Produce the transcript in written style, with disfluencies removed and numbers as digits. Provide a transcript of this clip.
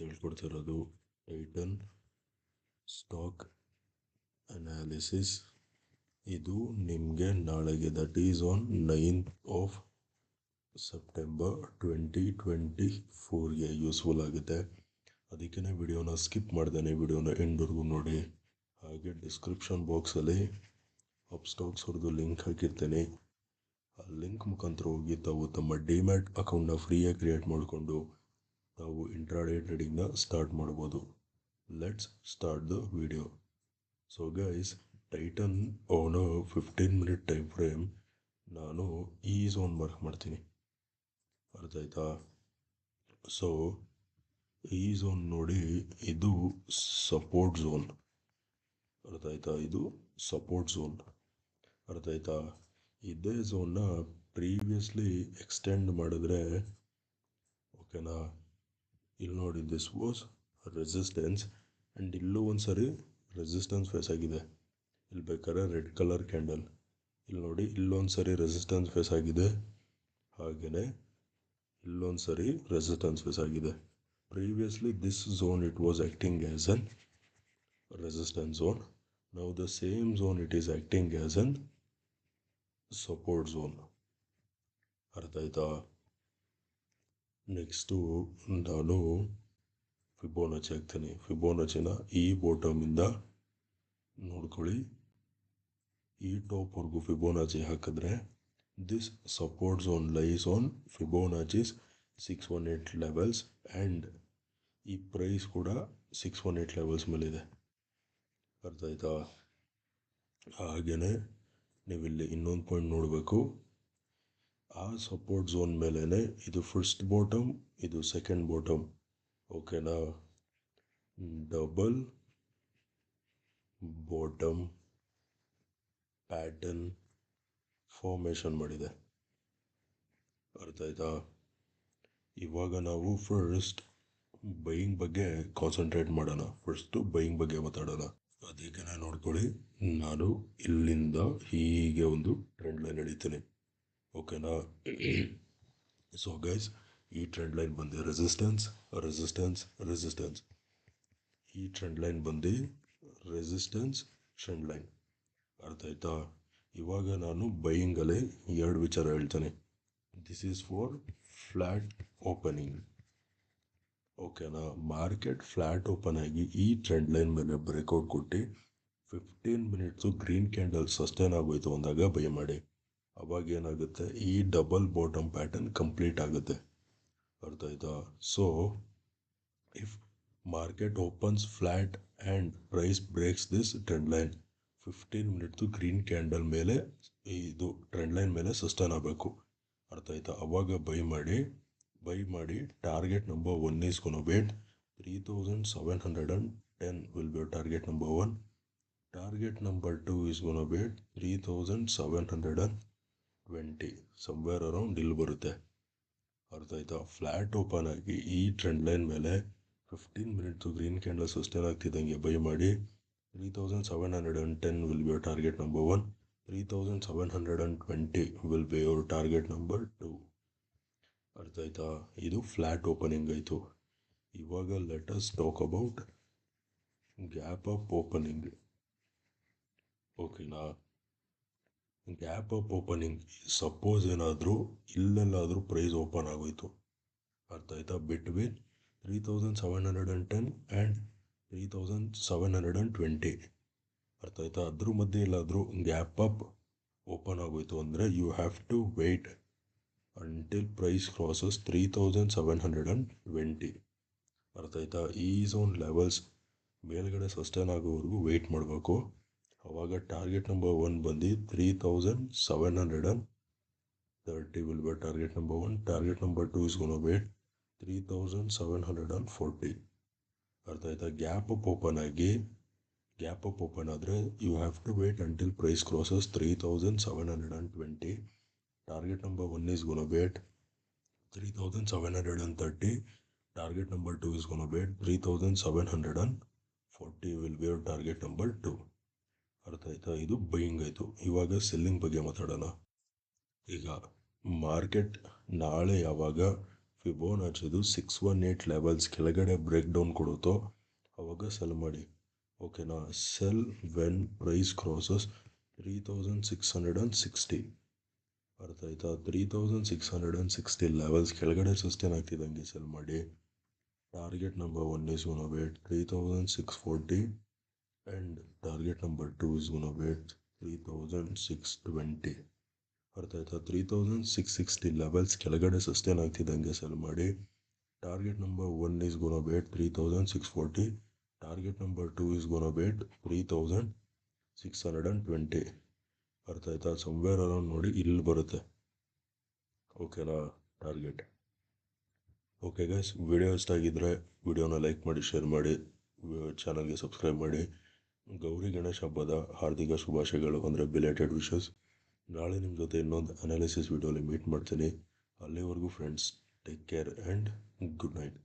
ಹೇಳ್ಕೊಡ್ತಿರೋದು tighten stock analysis. ಇದು ನಿಮಗೆ ನಾಳೆಗೆ that is on 9th of September 2024ಗೆ ಯೂಸ್ಫುಲ್ ಆಗುತ್ತೆ. ಅದಕ್ಕೇ ವಿಡಿಯೋನ ಸ್ಕಿಪ್ ಮಾಡ್ದೇನೆ ವಿಡಿಯೋನ ಎಂಡ್ವರೆಗೂ ನೋಡಿ. ಹಾಗೆ ಡಿಸ್ಕ್ರಿಪ್ಷನ್ ಬಾಕ್ಸಲ್ಲಿ ಅಪ್ಸ್ಟಾಕ್ಸ್ ಅವ್ರದ್ದು ಲಿಂಕ್ ಹಾಕಿರ್ತೇನೆ. ಆ ಲಿಂಕ್ ಮುಖಾಂತರ ಹೋಗಿ ತಾವು ತಮ್ಮ ಡಿಮ್ಯಾಟ್ ಅಕೌಂಟ್ನ ಫ್ರೀಯಾಗಿ ಕ್ರಿಯೇಟ್ ಮಾಡಿಕೊಂಡು ತಾವು ಇಂಟ್ರಾಡೇ ಟ್ರೇಡಿಂಗ್ನ ಸ್ಟಾರ್ಟ್ ಮಾಡ್ಬೋದು. Let's start the video. So guys, tighten on 15 minute time frame ನಾನು ಈ ಝೋನ್ ಮಾರ್ಕ್ ಮಾಡ್ತೀನಿ, ಅರ್ಥ ಆಯ್ತಾ? ಸೊ ಈ ಝೋನ್ ನೋಡಿ, ಇದು ಸಪೋರ್ಟ್ ಝೋನ್, ಅರ್ಥ ಆಯ್ತಾ? ಇದು ಸಪೋರ್ಟ್ ಝೋನ್, ಅರ್ಥ ಆಯ್ತಾ? ಇದೇ ಝೋನ್ನ ಪ್ರೀವಿಯಸ್ಲಿ ಎಕ್ಸ್ಟೆಂಡ್ ಮಾಡಿದ್ರೆ, ಓಕೆನಾ? ಇಲ್ಲಿ ನೋಡಿ, ದಿಸ್ ವಾಸ್ ರೆಸಿಸ್ಟೆನ್ಸ್ ಆ್ಯಂಡ್ ಇಲ್ಲೂ ಒಂದು ಸರಿ ರೆಸಿಸ್ಟೆನ್ಸ್ ಫೇಸ್ ಆಗಿದೆ. ಇಲ್ಲಿ ಬೇಕಾದ್ರೆ ರೆಡ್ ಕಲರ್ ಕ್ಯಾಂಡಲ್, ಇಲ್ಲಿ ನೋಡಿ, ಇಲ್ಲೊಂದು ಸರಿ ರೆಸಿಸ್ಟೆನ್ಸ್ ಫೇಸ್ ಆಗಿದೆ, ಹಾಗೆಯೇ ಇಲ್ಲೊಂದು ಸರಿ ರೆಸಿಸ್ಟೆನ್ಸ್ ಫೇಸ್ ಆಗಿದೆ. Previously this zone it was acting as an resistance zone. Now the same zone it is acting as an support zone, ಅರ್ಥ ಆಯ್ತಾ? ನೆಕ್ಸ್ಟು ನಾನು ಫಿಬೋನಚಿ ಹಾಕ್ತೀನಿ. ಫಿಬೋನಚಿನ ಈ ಬಾಟಮಿಂದ ನೋಡ್ಕೊಳ್ಳಿ, ಈ ಟಾಪ್ವರೆಗೂ ಫಿಬೋನಚಿ ಹಾಕಿದ್ರೆ this support zone lies on Fibonacci's 618 levels and ಈ ಪ್ರೈಸ್ ಕೂಡ 618 ಲೆವೆಲ್ಸ್ ಮೇಲಿದೆ, ಅರ್ಥ ಆಯ್ತಾ? ಹಾಗೆಯೇ ನೀವಿಲ್ಲಿ ಇನ್ನೊಂದು ಪಾಯಿಂಟ್ ನೋಡಬೇಕು, ಆ ಸಪೋರ್ಟ್ ಝೋನ್ ಮೇಲೇ ಇದು ಫಸ್ಟ್ ಬಾಟಮ್, ಇದು ಸೆಕೆಂಡ್ ಬಾಟಮ್, ಓಕೆನಾ? ಡಬಲ್ ಬಾಟಮ್ ಪ್ಯಾಟರ್ನ್ ಫಾರ್ಮೇಷನ್ ಮಾಡಿದೆ, ಅರ್ಥ ಆಯ್ತಾ? ಇವಾಗ ನಾವು ಫಸ್ಟ್ ಬೈಯಿಂಗ್ ಬಗ್ಗೆ ಕಾನ್ಸಂಟ್ರೇಟ್ ಮಾಡೋಣ. ಫಸ್ಟು ಬೈಯಿಂಗ್ ಬಗ್ಗೆ ಮಾತಾಡೋಣ. ಅದಕ್ಕೆ ನೋಡ್ಕೊಳ್ಳಿ, ನಾನು ಇಲ್ಲಿಂದ ಹೀಗೆ ಒಂದು ಟ್ರೆಂಡ್ ಲೈನ್ ಎಳಿತೀನಿ, ಓಕೆನಾ? ಸೊ ಗೈಸ್, ಈ ಟ್ರೆಂಡ್ ಲೈನ್ ಬಂದು ರೆಸಿಸ್ಟೆನ್ಸ್ ರೆಸಿಸ್ಟೆನ್ಸ್ ರೆಸಿಸ್ಟೆನ್ಸ್, ಈ ಟ್ರೆಂಡ್ ಲೈನ್ ಬಂದು ರೆಸಿಸ್ಟೆನ್ಸ್ ಟ್ರೆಂಡ್ ಲೈನ್, ಅರ್ಥ ಆಯ್ತಾ? ಇವಾಗ ನಾನು ಬೈಯಿಂಗಲ್ಲಿ ಎರಡು ವಿಚಾರ ಹೇಳ್ತೇನೆ. This is for flat opening, ಓಕೆನಾ? ಮಾರ್ಕೆಟ್ ಫ್ಲ್ಯಾಟ್ ಓಪನ್ ಆಗಿ ಈ ಟ್ರೆಂಡ್ ಲೈನ್ ಮೇಲೆ ಬ್ರೇಕ್ಔಟ್ ಕೊಟ್ಟು 15 minutes ಗ್ರೀನ್ ಕ್ಯಾಂಡಲ್ ಸಸ್ಟೈನ್ ಆಗೋಯ್ತು ಅಂದಾಗ ಬೈ ಮಾಡಿ. ಅವಾಗ ಏನಾಗುತ್ತೆ, ಈ ಡಬಲ್ ಬಾಟಮ್ ಪ್ಯಾಟರ್ನ್ ಕಂಪ್ಲೀಟ್ ಆಗುತ್ತೆ, ಅರ್ಥ ಆಯ್ತಾ? So if market opens flat and price breaks this trend line, 15 minutes green candle ಮೇಲೆ ಇದು ಟ್ರೆಂಡ್ ಲೈನ್ ಮೇಲೆ ಸಸ್ಟೈನ್ ಆಗಬೇಕು, ಅರ್ಥ ಆಯ್ತಾ? ಅವಾಗ ಬೈ ಮಾಡಿ target number 1 is gonna be 3710 will be your target number 1. Target number 2 is gonna be 3720, somewhere around ಇಲ್ಲಿ ಬರುತ್ತೆ, ಅರ್ಥ ಆಯ್ತಾ? ಫ್ಲ್ಯಾಟ್ ಓಪನ್ ಆಗಿ ಈ ಟ್ರೆಂಡ್ ಲೈನ್ ಮೇಲೆ 15 minutes ಗ್ರೀನ್ ಕ್ಯಾಂಡಲ್ ಸಸ್ಟೈನ್ ಆಗ್ತಿದ್ದಂಗೆ ಬೈ ಮಾಡಿ 3710 will be your target number 1. 3720 will be your target number 2, ಅರ್ಥ ಆಯ್ತಾ? ಇದು ಫ್ಲ್ಯಾಟ್ ಓಪನಿಂಗ್ ಆಯಿತು. ಇವಾಗ let us talk about gap up opening, ಓಕೆನಾ? ಗ್ಯಾಪ್ ಅಪ್ ಓಪನಿಂಗ್, ಸಪೋಸ್ ಏನಾದರೂ ಇಲ್ಲೆಲ್ಲಾದರೂ ಪ್ರೈಸ್ ಓಪನ್ ಆಗೋಯ್ತು, ಅರ್ಥ ಆಯ್ತಾ? ಬಿಟ್ವೀನ್ 3710 ಆ್ಯಂಡ್ 3720, ಅರ್ಥ ಆಯ್ತಾ? ಅದ್ರ ಮಧ್ಯೆ ಎಲ್ಲಾದರೂ ಗ್ಯಾಪ್ ಅಪ್ ಓಪನ್ ಆಗೋಯ್ತು ಅಂದರೆ you have to wait until price crosses 3720, ಅರ್ಥ ಆಯ್ತಾ? ಈ ಝೋನ್ ಲೆವೆಲ್ಸ್ ಮೇಲ್ಗಡೆ ಸಸ್ಟೈನ್ ಆಗೋವರೆಗೂ ವೆಯ್ಟ್ ಮಾಡಬೇಕು. ಅವಾಗ ಟಾರ್ಗೆಟ್ ನಂಬರ್ 1 ಬಂದು 3730 will be target number 1. Target number 2 is gonna be 3740, ಅರ್ಥ ಆಯ್ತಾ? ಗ್ಯಾಪ್ ಅಪ್ ಓಪನ್ ಆದರೆ you have to wait until price crosses 3720. Target number 1 is gonna be at 3730. Target number 2 is gonna be at 3740 will be your target number 2, ಅರ್ಥ ಆಯ್ತಾ? ಇದು buying ಆಯಿತು. ಇವಾಗ selling ಬಗ್ಗೆ ಮಾತಾಡೋಣ. ಈಗ ಮಾರ್ಕೆಟ್ ನಾಳೆ ಯಾವಾಗ ಫಿಬೋನಾಚಿದು 618 ಲೆವೆಲ್ಸ್ ಕೆಳಗಡೆ ಬ್ರೇಕ್ ಡೌನ್ ಕೊಡುತ್ತೋ ಅವಾಗ ಸೆಲ್ ಮಾಡಿ. ಓಕೆನಾ? Sell when price crosses 3660. ಅರ್ಥ ಆಯ್ತಾ? 3660 ಲೆವೆಲ್ಸ್ ಕೆಳಗಡೆ ಸಸ್ಟೈನ್ ಆಗ್ತಿದ್ದಂಗೆ ಸೆಲ್ ಮಾಡಿ. Target number 1 is gonna be 3640 and target number 2 is gonna be 3620. ಅರ್ಥ ಆಯ್ತಾ? 3660 ಲೆವೆಲ್ಸ್ ಕೆಳಗಡೆ ಸಸ್ಟೈನ್ ಆಗ್ತಿದ್ದಂಗೆ ಸೆಲ್ ಮಾಡಿ. Target number 1 is gonna be 3640. Target number 2 is gonna be 3620. ಅರ್ಥ ಆಯ್ತಾ? ಸಮ್ವೇರ್ ಅರೌಂಡ್ ನೋಡಿ ಇಲ್ಲಿ ಬರುತ್ತೆ. ಓಕೆನಾ? ಟಾರ್ಗೆಟ್. ಓಕೆ ಗೈಸ್, ವಿಡಿಯೋ ಇಷ್ಟ ಆಗಿದ್ದರೆ ವಿಡಿಯೋನ ಲೈಕ್ ಮಾಡಿ, ಶೇರ್ ಮಾಡಿ, ಚಾನಲ್ಗೆ ಸಬ್ಸ್ಕ್ರೈಬ್ ಮಾಡಿ. ಗೌರಿ ಗಣೇಶ ಹಬ್ಬದ ಹಾರ್ದಿಕ ಶುಭಾಶಯಗಳು, ಅಂದರೆ ಬಿಲೇಟೆಡ್ ವಿಶಸ್. ನಾಳೆ ನಿಮ್ಮ ಜೊತೆ ಇನ್ನೊಂದು ಅನಾಲಿಸಿಸ್ ವಿಡಿಯೋಲಿ ಮೀಟ್ ಮಾಡ್ತೀನಿ. ಅಲ್ಲಿವರೆಗೂ friends, take care and good night.